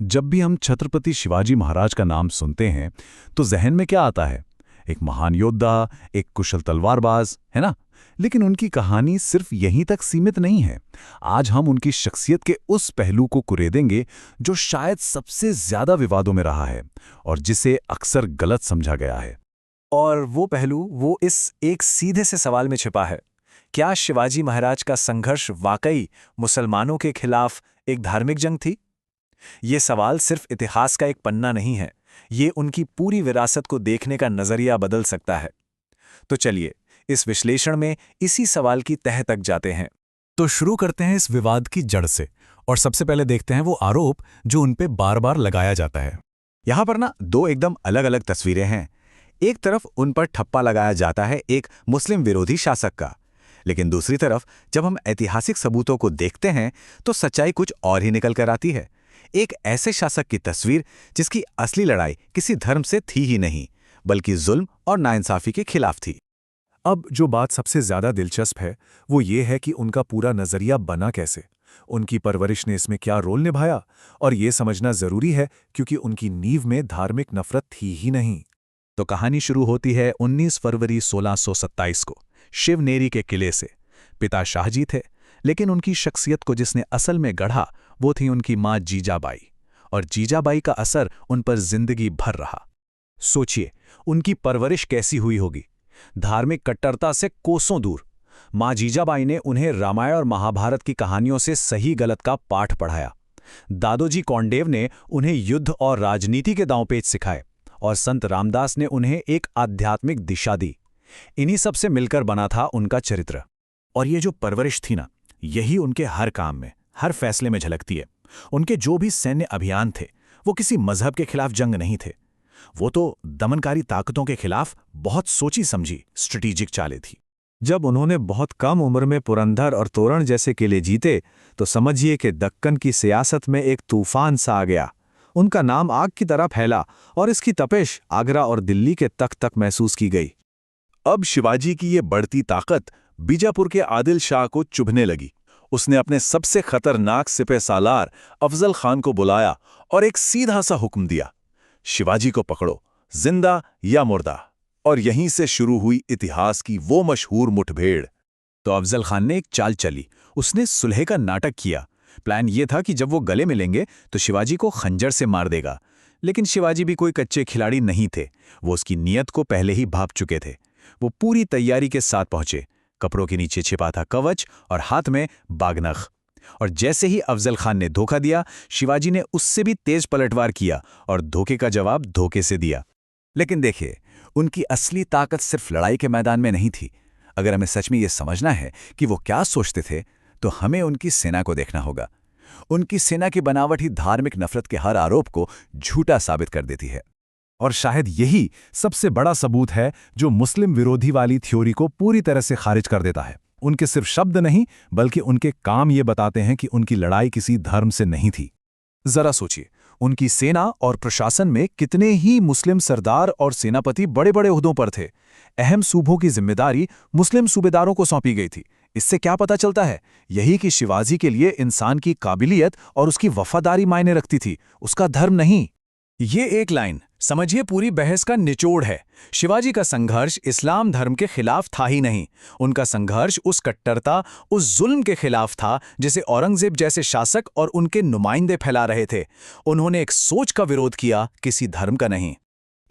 जब भी हम छत्रपति शिवाजी महाराज का नाम सुनते हैं तो जहन में क्या आता है? एक महान योद्धा, एक कुशल तलवारबाज, है ना? लेकिन उनकी कहानी सिर्फ यहीं तक सीमित नहीं है। आज हम उनकी शख्सियत के उस पहलू को कुरेदेंगे जो शायद सबसे ज्यादा विवादों में रहा है और जिसे अक्सर गलत समझा गया है। और वो पहलू वो इस एक सीधे से सवाल में छिपा है। क्या शिवाजी महाराज का संघर्ष वाकई मुसलमानों के खिलाफ एक धार्मिक जंग थी? ये सवाल सिर्फ इतिहास का एक पन्ना नहीं है, ये उनकी पूरी विरासत को देखने का नजरिया बदल सकता है। तो चलिए, इस विश्लेषण में इसी सवाल की तह तक जाते हैं। तो शुरू करते हैं इस विवाद की जड़ से, और सबसे पहले देखते हैं वो आरोप जो उन पे बार बार लगाया जाता है। यहाँ पर ना दो एकदम अलग अलग तस्वीरें हैं। एक तरफ उन पर ठप्पा लगाया जाता है एक मुस्लिम विरोधी शासक का, लेकिन दूसरी तरफ जब हम ऐतिहासिक सबूतों को देखते हैं तो सच्चाई कुछ और ही निकल कर आती है। एक ऐसे शासक की तस्वीर जिसकी असली लड़ाई किसी धर्म से थी ही नहीं, बल्कि जुल्म और नाइंसाफी के खिलाफ थी। अब जो बात सबसे ज्यादा दिलचस्प है वो ये है कि उनका पूरा नजरिया बना कैसे, उनकी परवरिश ने इसमें क्या रोल निभाया, और ये समझना जरूरी है क्योंकि उनकी नींव में धार्मिक नफरत थी ही नहीं। तो कहानी शुरू होती है 19 फरवरी 1627 को शिवनेरी के किले से। पिता शाहजी थे, लेकिन उनकी शख्सियत को जिसने असल में गढ़ा वो थी उनकी मां जीजाबाई, और जीजाबाई का असर उन पर जिंदगी भर रहा। सोचिए, उनकी परवरिश कैसी हुई होगी। धार्मिक कट्टरता से कोसों दूर। मां जीजाबाई ने उन्हें रामायण और महाभारत की कहानियों से सही गलत का पाठ पढ़ाया। दादोजी कोंडदेव ने उन्हें युद्ध और राजनीति के दांवपेच सिखाए, और संत रामदास ने उन्हें एक आध्यात्मिक दिशा दी। इन्हीं सब से मिलकर बना था उनका चरित्र। और ये जो परवरिश थी ना, यही उनके हर काम में, हर फैसले में झलकती है। उनके जो भी सैन्य अभियान थे वो किसी मजहब के खिलाफ जंग नहीं थे, वो तो दमनकारी ताकतों के खिलाफ बहुत सोची समझी स्ट्रेटेजिक चालें थी। जब उन्होंने बहुत कम उम्र में पुरंदर और तोरण जैसे किले जीते तो समझिए कि दक्कन की सियासत में एक तूफान सा आ गया। उनका नाम आग की तरह फैला और इसकी तपिश आगरा और दिल्ली के तख्त तक महसूस की गई। अब शिवाजी की ये बढ़ती ताकत बीजापुर के आदिल शाह को चुभने लगी। उसने अपने सबसे खतरनाक सिपह सालार अफजल खान को बुलाया और एक सीधा सा हुक्म दिया, शिवाजी को पकड़ो, जिंदा या मुर्दा। और यहीं से शुरू हुई इतिहास की वो मशहूर मुठभेड़। तो अफजल खान ने एक चाल चली, उसने सुलह का नाटक किया। प्लान ये था कि जब वो गले मिलेंगे तो शिवाजी को खंजर से मार देगा, लेकिन शिवाजी भी कोई कच्चे खिलाड़ी नहीं थे। वो उसकी नीयत को पहले ही भांप चुके थे। वो पूरी तैयारी के साथ पहुंचे। कपड़ों के नीचे छिपा था कवच और हाथ में बागनख। और जैसे ही अफजल खान ने धोखा दिया, शिवाजी ने उससे भी तेज पलटवार किया और धोखे का जवाब धोखे से दिया। लेकिन देखिए, उनकी असली ताकत सिर्फ लड़ाई के मैदान में नहीं थी। अगर हमें सच में यह समझना है कि वो क्या सोचते थे, तो हमें उनकी सेना को देखना होगा। उनकी सेना की बनावट ही धार्मिक नफरत के हर आरोप को झूठा साबित कर देती है। और शायद यही सबसे बड़ा सबूत है जो मुस्लिम विरोधी वाली थ्योरी को पूरी तरह से खारिज कर देता है। उनके सिर्फ शब्द नहीं, बल्कि उनके काम ये बताते हैं कि उनकी लड़ाई किसी धर्म से नहीं थी। जरा सोचिए, उनकी सेना और प्रशासन में कितने ही मुस्लिम सरदार और सेनापति बड़े बड़े ओहदों पर थे। अहम सूबों की जिम्मेदारी मुस्लिम सूबेदारों को सौंपी गई थी। इससे क्या पता चलता है? यही कि शिवाजी के लिए इंसान की काबिलियत और उसकी वफादारी मायने रखती थी, उसका धर्म नहीं। ये एक लाइन समझिए पूरी बहस का निचोड़ है। शिवाजी का संघर्ष इस्लाम धर्म के खिलाफ था ही नहीं, उनका संघर्ष उस कट्टरता, उस जुल्म के खिलाफ था जिसे औरंगजेब जैसे शासक और उनके नुमाइंदे फैला रहे थे। उन्होंने एक सोच का विरोध किया, किसी धर्म का नहीं।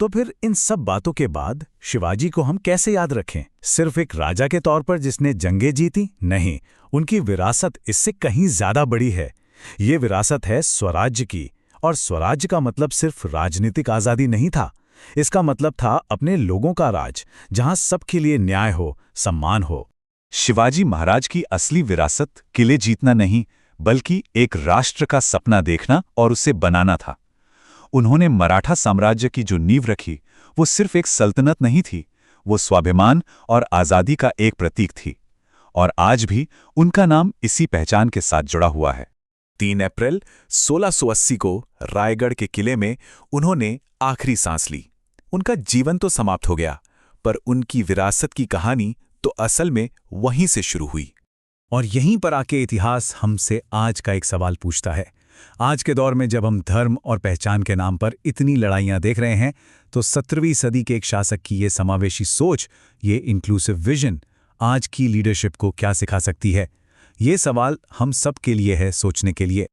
तो फिर इन सब बातों के बाद शिवाजी को हम कैसे याद रखें? सिर्फ एक राजा के तौर पर जिसने जंगें जीती? नहीं, उनकी विरासत इससे कहीं ज्यादा बड़ी है। ये विरासत है स्वराज्य की, और स्वराज्य का मतलब सिर्फ राजनीतिक आजादी नहीं था। इसका मतलब था अपने लोगों का राज, जहां सबके लिए न्याय हो, सम्मान हो। शिवाजी महाराज की असली विरासत किले जीतना नहीं, बल्कि एक राष्ट्र का सपना देखना और उसे बनाना था। उन्होंने मराठा साम्राज्य की जो नींव रखी, वो सिर्फ एक सल्तनत नहीं थी, वो स्वाभिमान और आज़ादी का एक प्रतीक थी। और आज भी उनका नाम इसी पहचान के साथ जुड़ा हुआ है। 3 अप्रैल 1680 को रायगढ़ के किले में उन्होंने आखिरी सांस ली। उनका जीवन तो समाप्त हो गया, पर उनकी विरासत की कहानी तो असल में वहीं से शुरू हुई। और यहीं पर आके इतिहास हमसे आज का एक सवाल पूछता है, आज के दौर में जब हम धर्म और पहचान के नाम पर इतनी लड़ाइयां देख रहे हैं, तो 17वीं सदी के एक शासक की ये समावेशी सोच, ये इंक्लूसिव विजन, आज की लीडरशिप को क्या सिखा सकती है? ये सवाल हम सब के लिए है सोचने के लिए।